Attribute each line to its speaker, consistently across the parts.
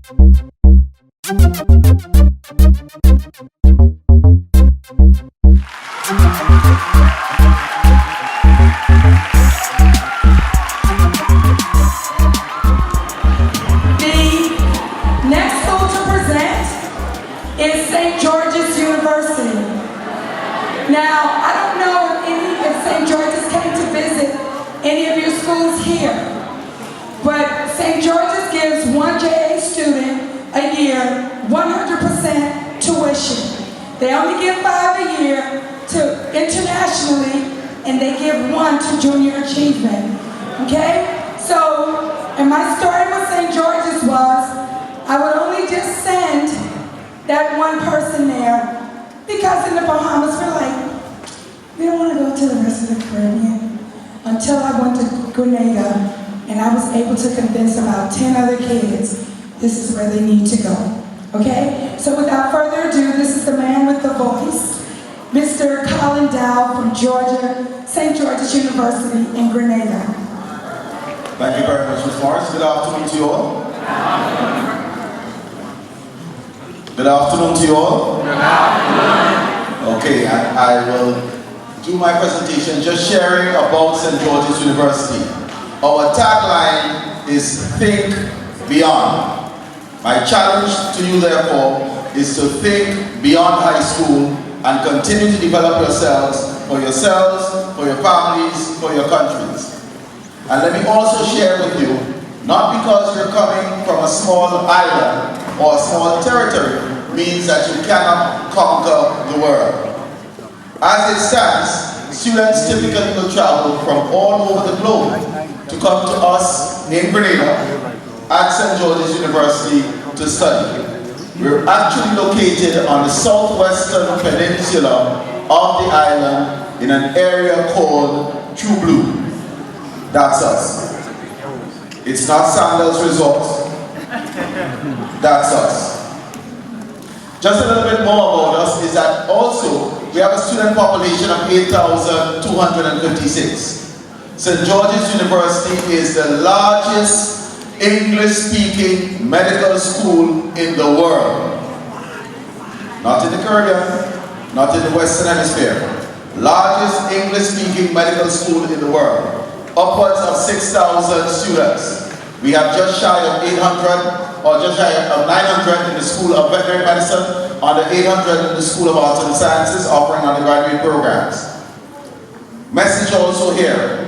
Speaker 1: Next school to present is St. George's University. Now, I don't know if St. George's came to visit any of your schools here, but St. George's gives one JA student a year 100% tuition. They only give 5 a year to internationally, and they give 1 to junior achievement. Okay? So, and my story with St. George's was, I would only just send that one person there because in the Bahamas we're like, we don't want to go to the rest of the Caribbean. Until I went to Grenada and I was able to convince about 10 other kids, this is where they need to go. Okay? So without further ado, this is the man with the voice, Mr. Colin Dow from Georgia, St. George's University in Grenada.
Speaker 2: Thank you very much, Ms. Morris. Good afternoon to you all. Good afternoon to you all. Good afternoon. Okay, I will do my presentation just sharing about St. George's University. Our tagline is Think Beyond. My challenge to you, therefore, is to think beyond high school and continue to develop yourselves, for your families, for your countries. And let me also share with you, not because you're coming from a small island or a small territory means that you cannot conquer the world. As it stands, students typically will travel from all over the globe to come to us in Grenada at St. George's University to study. We're actually located on the southwestern peninsula of the island in an area called True Blue. That's us. It's not Sandals Resort. That's us. Just a little bit more about us is that also we have a student population of 8,256. St. George's University is the largest English-speaking medical school in the world. Not in the Caribbean, not in the Western Hemisphere. Largest English-speaking medical school in the world. Upwards of 6,000 students. We have just shy of 800 or just shy of 900 in the School of Veterinary Medicine, under 800 in the School of Arts and Sciences offering undergraduate programs. Message also here,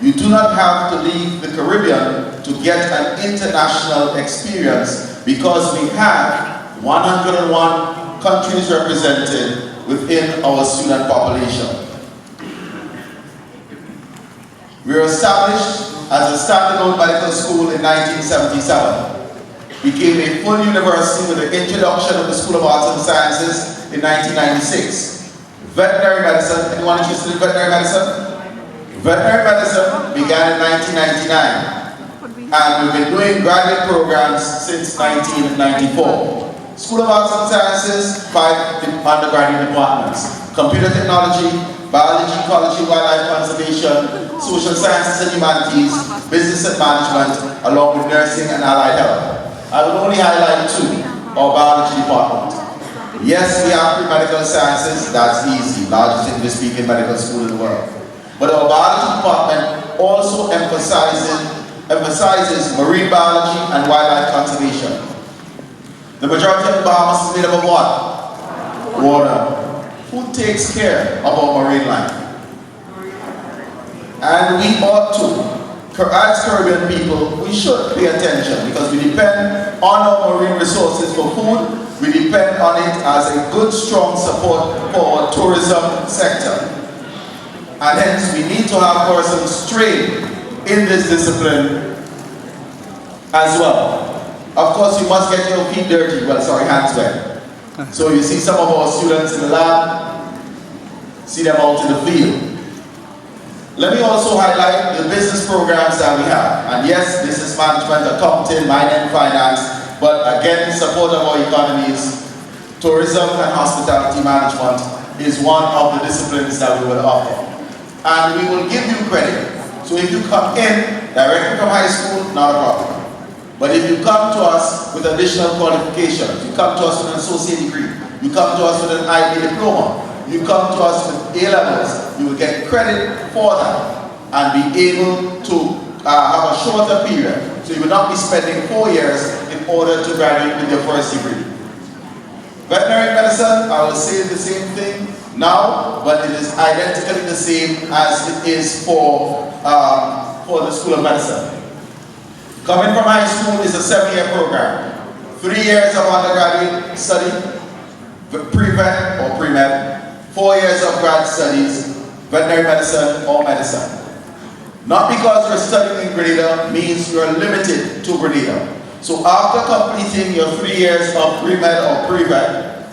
Speaker 2: you do not have to leave the Caribbean to get an international experience because we have 101 countries represented within our student population. We were established as a standalone medical school in 1977. Became a full university with the introduction of the School of Arts and Sciences in 1996. Veterinary medicine, anyone interested in veterinary medicine? Veterinary medicine began in 1999. And we've been doing graduate programs since 1994. School of Arts and Sciences, 5 undergraduate departments. Computer technology, biology, ecology, wildlife conservation, social sciences and humanities, business and management, along with nursing and allied health. I will only highlight 2, our biology department. Yes, we have pre-medical sciences, that's easy, largest English-speaking medical school in the world. But our biology department also emphasizes marine biology and wildlife conservation. The majority of the Bahamas is made up of what? Water. Who takes care of our marine life? And we ought to. As Caribbean people, we should pay attention because we depend on our marine resources for food. We depend on it as a good, strong support for our tourism sector. And hence, we need to have persons trained in this discipline as well. Of course, you must get your feet dirty, hands wet. So you see some of our students in the lab, see them out in the field. Let me also highlight the business programs that we have. And yes, business management, accounting, mining, finance, but again, support of our economies, tourism and hospitality management is one of the disciplines that we will offer. And we will give you credit. So if you come in directly from high school, not a problem. But if you come to us with with additional qualifications. You come to us with an associate degree. You come to us with an IB diploma. You come to us with A-levels. You will get credit for that and be able to have a shorter period. So you will not be spending 4 years in order to graduate with your first degree. Veterinary medicine, I will say the same thing now, but it is identically the same as it is for the School of Medicine. Coming from high school is a 7-year program. 3 years of undergraduate study, pre-vet or pre-med, 4 years of grad studies, veterinary medicine or medicine. Not because you're studying in Grenada means you're limited to Grenada. So after completing your 3 years of pre-med or pre-vet,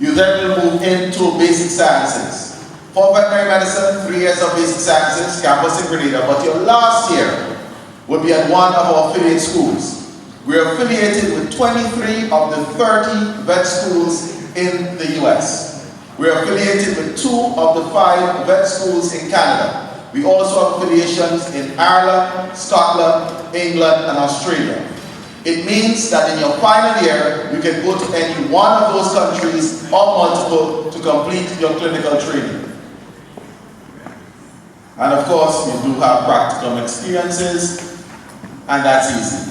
Speaker 2: you then will move into basic sciences. For veterinary medicine, 3 years of basic sciences, campus in Grenada, but your last year will be at one of our affiliate schools. We are affiliated with 23 of the 30 vet schools in the US. We are affiliated with 2 of the 5 vet schools in Canada. We also have affiliations in Ireland, Scotland, England, and Australia. It means that in your final year, you can go to any one of those countries or multiple to complete your clinical training. And of course, you do have practical experiences, and that's easy.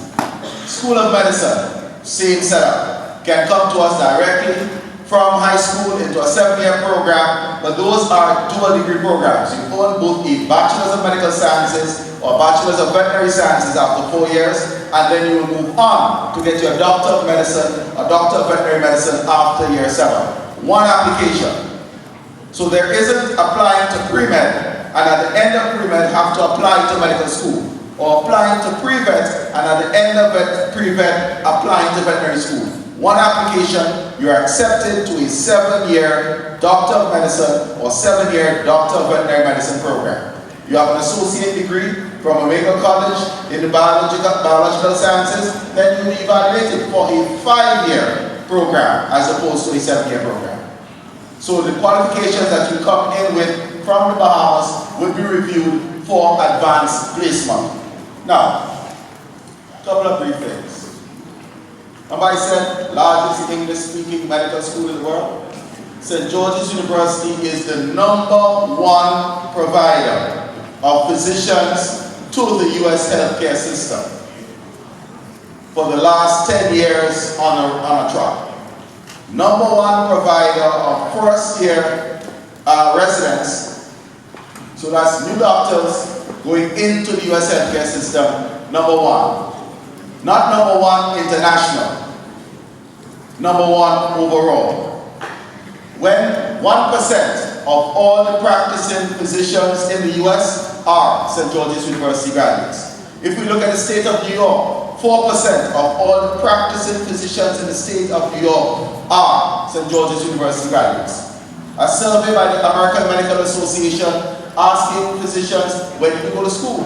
Speaker 2: School of Medicine, same setup. Can come to us directly from high school into a 7-year program, but those are dual degree programs. You earn both a Bachelor's of Medical Sciences or Bachelor's of Veterinary Sciences after 4 years, and then you will move on to get your Doctor of Medicine or Doctor of Veterinary Medicine after year 7. One application. So there isn't applying to pre-med, and at the end of pre-med have to apply to medical school, or applying to pre-vet, and at the end of pre-vet applying to veterinary school. One application, you are accepted to a 7-year Doctor of Medicine or 7-year Doctor of Veterinary Medicine program. You have an associate degree from Omega College in the biological sciences, then you will be evaluated for a 5-year program as opposed to a 7-year program. So the qualifications that you come in with from the Bahamas will be reviewed for advanced placement. Now, a couple of brief things. Remember I said largest English-speaking medical school in the world? St. George's University is the #1 provider of physicians to the U.S. healthcare system for the last 10 years on a track. #1 provider of first-year residents, so that's new doctors going into the U.S. healthcare system, #1. Not #1 international, #1 overall. When 1% of all the practicing physicians in the U.S. are St. George's University graduates. If we look at the state of New York, 4% of all the practicing physicians in the state of New York are St. George's University graduates. A survey by the American Medical Association asking physicians, where did you go to school?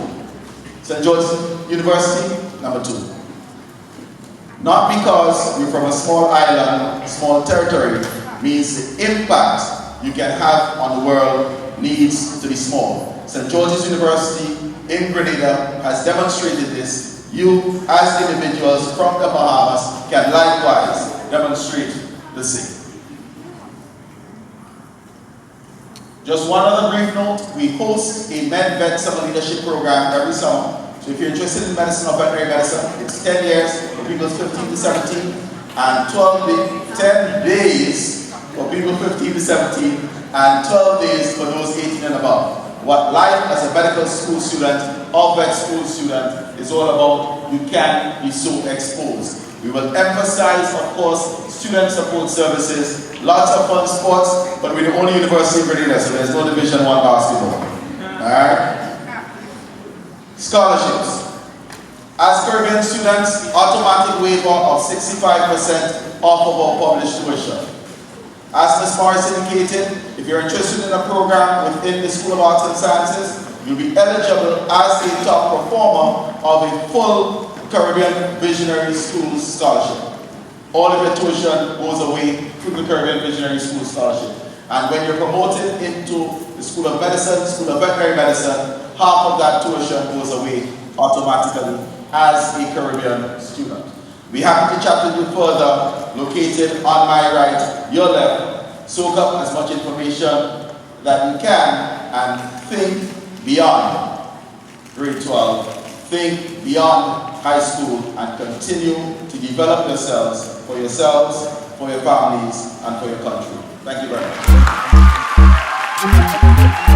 Speaker 2: St. George's University, #2. Not because you're from a small island, small territory, means the impact you can have on the world needs to be small. St. George's University in Grenada has demonstrated this. You, as individuals from the Bahamas, can likewise demonstrate the same. Just one other brief note, we host a Med-Vet Summer Leadership Program every summer. So if you're interested in medicine or veterinary medicine, it's 10 years for people 15 to 17, and 10 days for people 15 to 17, and 12 days for those 18 and above. What life as a medical school student or vet school student is all about, you can be so exposed. We will emphasize, of course, student support services, lots of fun sports, but we're the only university in Grenada, so there's no Division I basketball. Alright? Scholarships. As Caribbean students, automatic waiver of 65% off of our published tuition. As Ms. Morris indicated, if you're interested in a program within the School of Arts and Sciences, you'll be eligible as a top performer of a full Caribbean Visionary Schools Scholarship. All of your tuition goes away through the Caribbean Visionary Schools Scholarship. And when you're promoted into the School of Medicine, School of Veterinary Medicine, half of that tuition goes away automatically as a Caribbean student. We're happy to chat with you further, located on my right, your left. Soak up as much information that you can and think beyond grade 12, think beyond high school, and continue to develop yourselves, for your families, and for your country. Thank you very much.